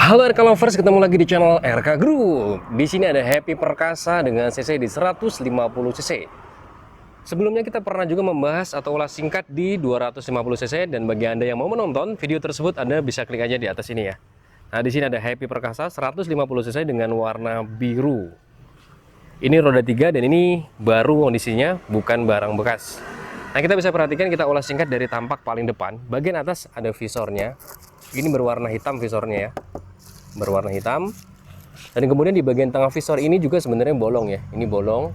Halo RK Lovers, ketemu lagi di channel RK Group. Di sini ada Happy Perkasa dengan cc di 150 cc. Sebelumnya kita pernah juga membahas atau ulas singkat di 250 cc, dan bagi Anda yang mau menonton video tersebut, Anda bisa klik aja di atas ini ya. Nah, di sini ada Happy Perkasa 150 cc dengan warna biru. Ini roda 3 dan ini baru kondisinya, bukan barang bekas. Nah, kita bisa perhatikan, kita ulas singkat dari tampak paling depan. Bagian atas ada visornya. Ini berwarna hitam visornya ya, berwarna hitam. Dan kemudian di bagian tengah visor ini juga sebenarnya bolong ya. Ini bolong,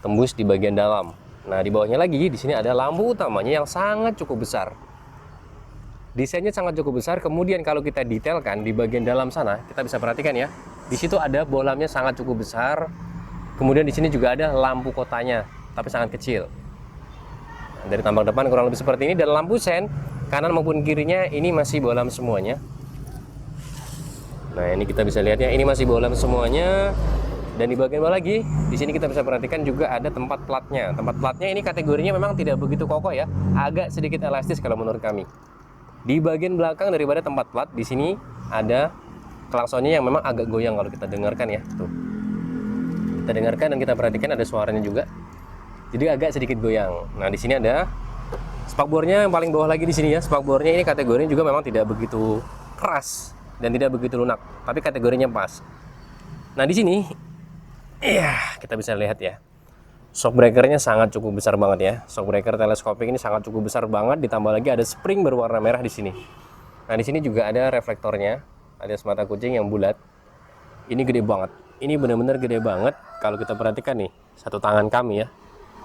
tembus di bagian dalam. Nah, di bawahnya lagi di sini ada lampu utamanya yang sangat cukup besar. Desainnya sangat cukup besar. Kemudian kalau kita detailkan di bagian dalam sana, kita bisa perhatikan ya. Di situ ada bolamnya sangat cukup besar. Kemudian di sini juga ada lampu kotanya, tapi sangat kecil. Nah, dari tampak depan kurang lebih seperti ini, dan lampu sen kanan maupun kirinya ini masih bolam semuanya. Nah, ini kita bisa lihat ya, ini masih bolam semuanya. Dan di bagian bawah lagi, di sini kita bisa perhatikan juga ada tempat platnya. Tempat platnya ini kategorinya memang tidak begitu kokoh ya, agak sedikit elastis kalau menurut kami. Di bagian belakang daripada tempat plat, di sini ada klaksonnya yang memang agak goyang kalau kita dengarkan ya. Tuh. Kita dengarkan dan kita perhatikan ada suaranya juga. Jadi agak sedikit goyang. Nah, di sini ada spakbornya yang paling bawah lagi di sini ya. Spakbornya ini kategorinya juga memang tidak begitu keras dan tidak begitu lunak, tapi kategorinya pas. Nah, di sini ya kita bisa lihat ya, shock breakernya sangat cukup besar banget ya. Shock breaker teleskopik ini sangat cukup besar banget, ditambah lagi ada spring berwarna merah di sini. Nah, di sini juga ada reflektornya, ada semata kucing yang bulat. Ini gede banget. Ini benar-benar gede banget kalau kita perhatikan nih, satu tangan kami ya.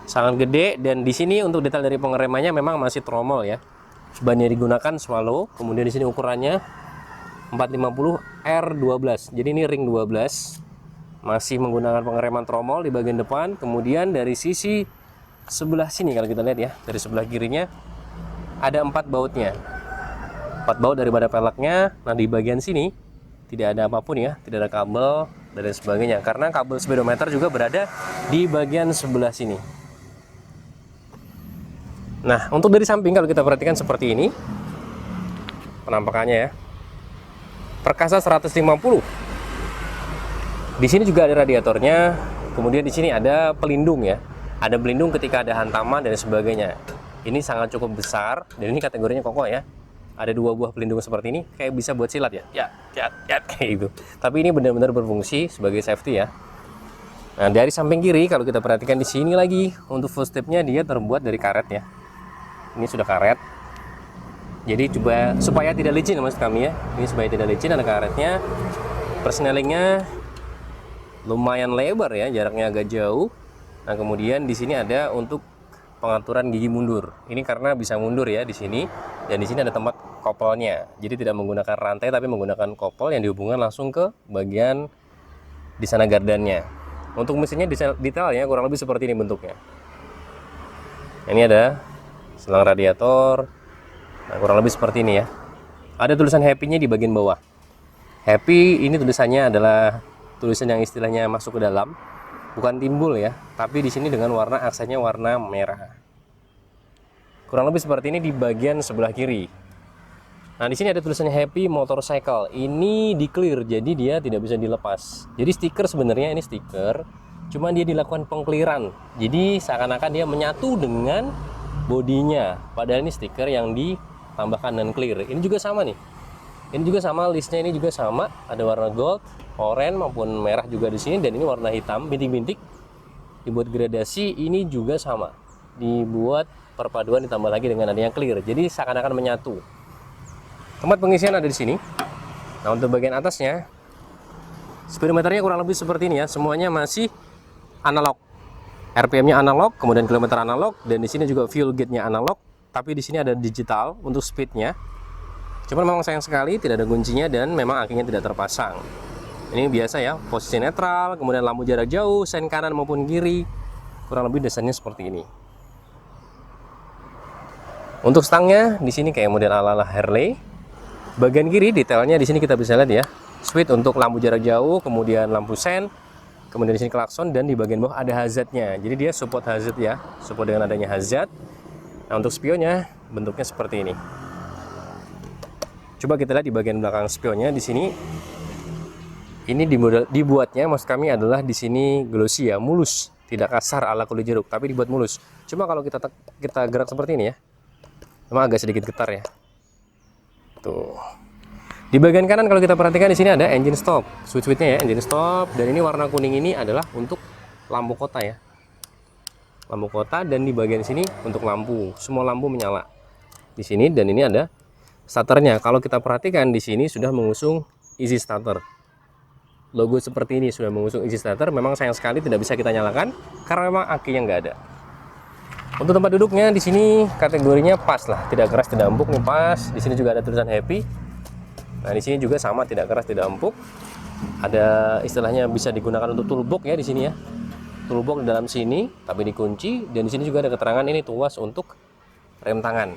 Sangat gede, dan di sini untuk detail dari pengeremannya memang masih tromol ya. Bannya digunakan swallow, kemudian di sini ukurannya 450 R12. Jadi ini ring 12. Masih menggunakan pengereman tromol di bagian depan. Kemudian dari sisi sebelah sini kalau kita lihat ya, dari sebelah kirinya ada 4 bautnya. 4 baut daripada peleknya. Nah, di bagian sini tidak ada apapun ya, tidak ada kabel dan lain sebagainya, karena kabel speedometer juga berada di bagian sebelah sini. Nah, untuk dari samping kalau kita perhatikan seperti ini penampakannya ya. Perkasa 150. Di sini juga ada radiatornya. Kemudian di sini ada pelindung ya. Ada pelindung ketika ada hantaman dan sebagainya. Ini sangat cukup besar dan ini kategorinya kokoh ya. Ada 2 buah pelindung seperti ini, kayak bisa buat silat ya. Ya, kayak gitu. Tapi ini benar-benar berfungsi sebagai safety ya. Nah, dari samping kiri kalau kita perhatikan di sini lagi, untuk footstepnya dia terbuat dari karet ya. Ini sudah karet. Jadi coba supaya tidak licin maksud kami ya. Ini supaya tidak licin, ada karetnya. Persnelingnya lumayan lebar ya, jaraknya agak jauh. Nah, kemudian di sini ada untuk pengaturan gigi mundur. Ini karena bisa mundur ya di sini, dan di sini ada tempat kopelnya. Jadi tidak menggunakan rantai tapi menggunakan kopel yang dihubungkan langsung ke bagian di sana gardannya. Untuk mesinnya detailnya kurang lebih seperti ini bentuknya. Ini ada selang radiator. Nah, kurang lebih seperti ini ya. Ada tulisan happy-nya di bagian bawah. Happy ini tulisannya adalah tulisan yang istilahnya masuk ke dalam, bukan timbul ya, tapi di sini dengan warna aksennya warna merah. Kurang lebih seperti ini di bagian sebelah kiri. Nah, di sini ada tulisannya Happy Motorcycle. Ini di clear, jadi dia tidak bisa dilepas. Jadi stiker sebenarnya ini stiker, cuman dia dilakukan pengclearan. Jadi seakan-akan dia menyatu dengan bodinya. Padahal ini stiker yang ditambahkan dan clear. Ini juga sama nih. Ini juga sama, listnya ini juga sama. Ada warna gold, oranye maupun merah juga di sini, dan ini warna hitam bintik-bintik. Dibuat gradasi, ini juga sama. Dibuat perpaduan ditambah lagi dengan adanya clear. Jadi seakan-akan menyatu. Tempat pengisian ada di sini. Nah, untuk bagian atasnya, speedometernya kurang lebih seperti ini ya. Semuanya masih analog. RPM-nya analog, kemudian kilometer analog, dan di sini juga fuel gauge-nya analog, tapi di sini ada digital untuk speed-nya. Cuman memang sayang sekali tidak ada kuncinya dan memang akinya tidak terpasang. Ini biasa ya, posisi netral, kemudian lampu jarak jauh, sen kanan maupun kiri. Kurang lebih desainnya seperti ini. Untuk stangnya di sini kayak model ala-ala Harley. Bagian kiri detailnya di sini kita bisa lihat ya. Switch untuk lampu jarak jauh, kemudian lampu sen. Kemudian di sini klakson, dan di bagian bawah ada hazardnya. Jadi dia support hazard ya, support dengan adanya hazard. Nah, untuk spionnya bentuknya seperti ini. Coba kita lihat di bagian belakang spionnya di sini. Ini dibuatnya maksud kami adalah di sini glossy ya, mulus, tidak kasar ala kulit jeruk, tapi dibuat mulus. Cuma kalau kita gerak seperti ini ya, memang agak sedikit getar ya. Tuh. Di bagian kanan kalau kita perhatikan di sini ada engine stop, switch-switchnya ya, engine stop, dan ini warna kuning ini adalah untuk lampu kota ya. Lampu kota, dan di bagian sini untuk lampu, semua lampu menyala. Di sini, dan ini ada starternya. Kalau kita perhatikan di sini sudah mengusung easy starter. Logo seperti ini sudah mengusung easy starter. Memang sayang sekali tidak bisa kita nyalakan karena memang akinya nggak ada. Untuk tempat duduknya di sini kategorinya pas lah, tidak keras tidak empuk nih, pas. Di sini juga ada tulisan happy. Nah di sini juga sama, tidak keras tidak empuk. Ada istilahnya bisa digunakan untuk toolbox ya di sini ya. Toolbox di dalam sini tapi dikunci, dan di sini juga ada keterangan ini tuas untuk rem tangan.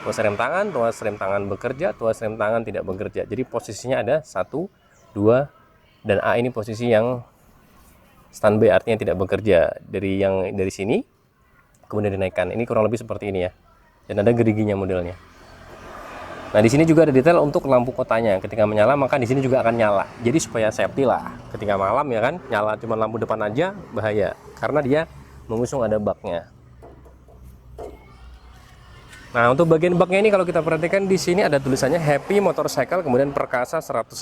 Tuas rem tangan, tuas rem tangan bekerja, tuas rem tangan tidak bekerja. Jadi posisinya ada 1, 2, dan A ini posisi yang standby, artinya tidak bekerja. Dari sini kemudian dinaikkan. Ini kurang lebih seperti ini ya. Dan ada geriginya modelnya. Nah, di sini juga ada detail untuk lampu kotanya. Ketika menyala maka di sini juga akan nyala. Jadi supaya safety lah. Ketika malam ya kan, nyala cuma lampu depan aja bahaya karena dia mengusung ada baknya. Nah, untuk bagian baknya ini kalau kita perhatikan di sini ada tulisannya Happy Motorcycle, kemudian Perkasa 150.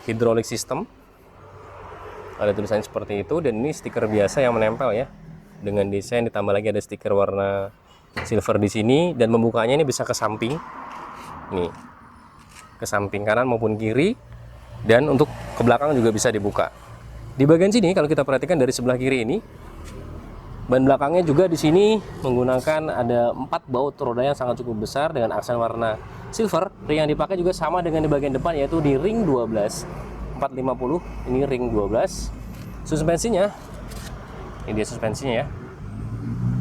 Hydraulic system. Ada tulisannya seperti itu, dan ini stiker biasa yang menempel ya. Dengan desain ditambah lagi ada stiker warna silver di sini, dan membukanya ini bisa ke samping. Nih. Ke samping kanan maupun kiri, dan untuk ke belakang juga bisa dibuka. Di bagian sini kalau kita perhatikan dari sebelah kiri ini, ban belakangnya juga di sini menggunakan ada 4 baut roda yang sangat cukup besar dengan aksen warna silver. Ring yang dipakai juga sama dengan di bagian depan, yaitu di ring 12 450, ini ring 12. Suspensinya, ini dia suspensinya ya.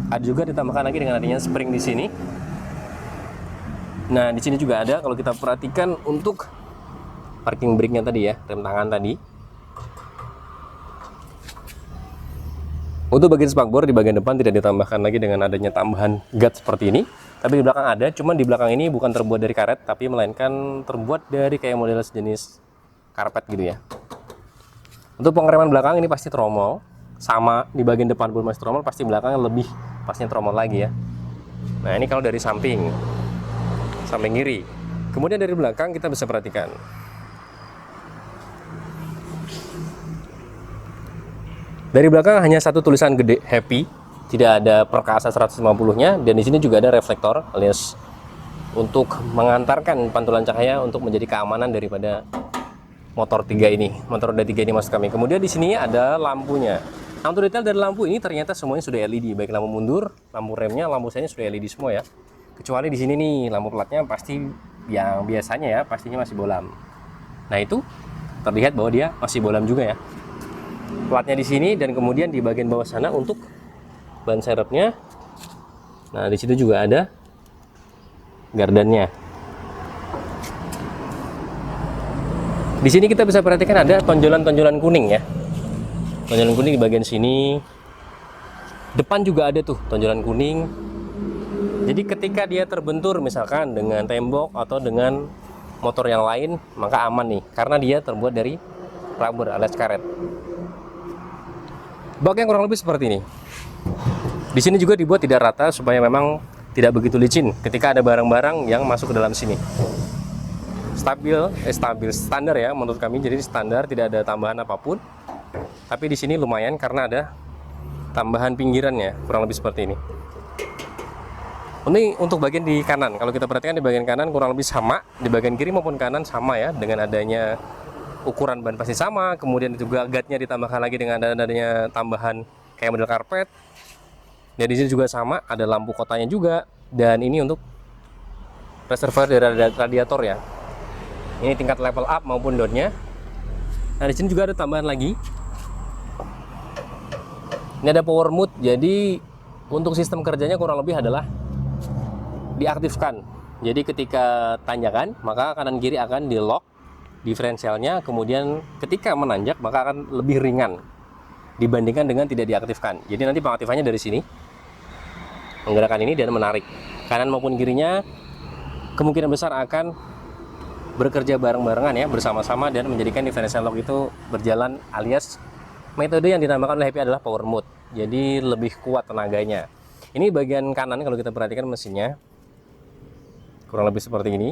Ada juga ditambahkan lagi dengan adanya spring di sini. Nah, di sini juga ada kalau kita perhatikan untuk parking brake-nya tadi ya, rem tangan tadi. Untuk bagian spakbor di bagian depan tidak ditambahkan lagi dengan adanya tambahan guard seperti ini. Tapi di belakang ada, cuman di belakang ini bukan terbuat dari karet, tapi melainkan terbuat dari kayak model sejenis karpet gitu ya. Untuk pengereman belakang ini pasti tromol, sama di bagian depan pun masih tromol, pasti belakangnya lebih pastinya tromol lagi ya. Nah ini kalau dari samping kiri. Kemudian dari belakang kita bisa perhatikan. Dari belakang hanya satu tulisan gede Happy. Tidak ada Perkasa 150-nya, dan di sini juga ada reflektor alias untuk mengantarkan pantulan cahaya untuk menjadi keamanan daripada motor 3 ini. Motor roda 3 ini maksud kami. Kemudian di sini ada lampunya. Nah, untuk detail dari lampu ini ternyata semuanya sudah LED, baik lampu mundur, lampu remnya, lampu senya sudah LED semua ya. Kecuali di sini nih lampu platnya pasti yang biasanya ya, pastinya masih bolam. Nah, itu terlihat bahwa dia masih bolam juga ya. Platnya di sini, dan kemudian di bagian bawah sana untuk ban serepnya. Nah, di situ juga ada gardannya. Di sini kita bisa perhatikan ada tonjolan-tonjolan kuning ya. Tonjolan kuning di bagian sini. Depan juga ada tuh tonjolan kuning. Jadi ketika dia terbentur misalkan dengan tembok atau dengan motor yang lain, maka aman nih karena dia terbuat dari rubber alias karet. Baknya kurang lebih seperti ini. Di sini juga dibuat tidak rata supaya memang tidak begitu licin ketika ada barang-barang yang masuk ke dalam sini. Stabil standar ya menurut kami, jadi standar tidak ada tambahan apapun. Tapi di sini lumayan karena ada tambahan pinggirannya, kurang lebih seperti ini. Ini untuk bagian di kanan. Kalau kita perhatikan di bagian kanan kurang lebih sama, di bagian kiri maupun kanan sama ya, dengan adanya ukuran ban pasti sama. Kemudian juga guardnya ditambahkan lagi dengan adanya tambahan kayak model karpet. Dan di sini juga sama, ada lampu kotanya juga. Dan ini untuk reservoir dari radiator ya. Ini tingkat level up maupun down-nya. Nah, di sini juga ada tambahan lagi. Ini ada power mode. Jadi untuk sistem kerjanya kurang lebih adalah diaktifkan. Jadi ketika tanjakan, maka kanan kiri akan di lock diferensialnya. Kemudian ketika menanjak, maka akan lebih ringan dibandingkan dengan tidak diaktifkan. Jadi nanti pengaktifannya dari sini, menggerakkan ini dan menarik kanan maupun kirinya. kemungkinan besar akan bekerja bareng-barengan ya, bersama-sama, dan menjadikan differential lock itu berjalan, alias metode yang dinamakan oleh Happy adalah power mode. Jadi lebih kuat tenaganya. Ini bagian kanan kalau kita perhatikan mesinnya kurang lebih seperti ini.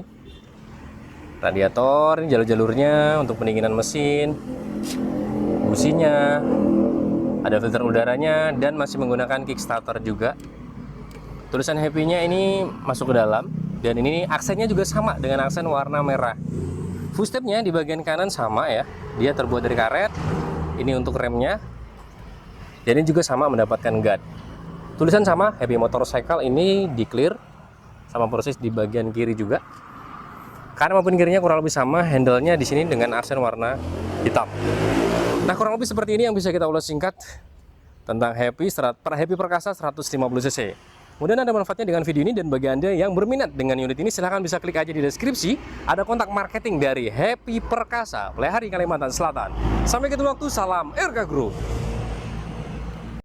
Radiator, ini jalur-jalurnya untuk pendinginan mesin, businya, ada filter udaranya, dan masih menggunakan kickstarter juga. Tulisan Happy-nya ini masuk ke dalam, dan ini aksennya juga sama dengan aksen warna merah. Footstep-nya di bagian kanan sama ya, dia terbuat dari karet. Ini untuk remnya, dan ini juga sama mendapatkan guard. Tulisan sama, Happy Motorcycle, ini di clear, sama persis di bagian kiri juga. Kanan maupun kirinya kurang lebih sama, handle-nya di sini dengan aksen warna hitam. Nah, kurang lebih seperti ini yang bisa kita ulas singkat tentang Happy Perkasa 150cc. Kemudian ada manfaatnya dengan video ini, dan bagi Anda yang berminat dengan unit ini silahkan bisa klik aja di deskripsi. Ada kontak marketing dari Happy Perkasa, Lehari, Kalimantan Selatan. Sampai ketemu waktu, salam RK Group.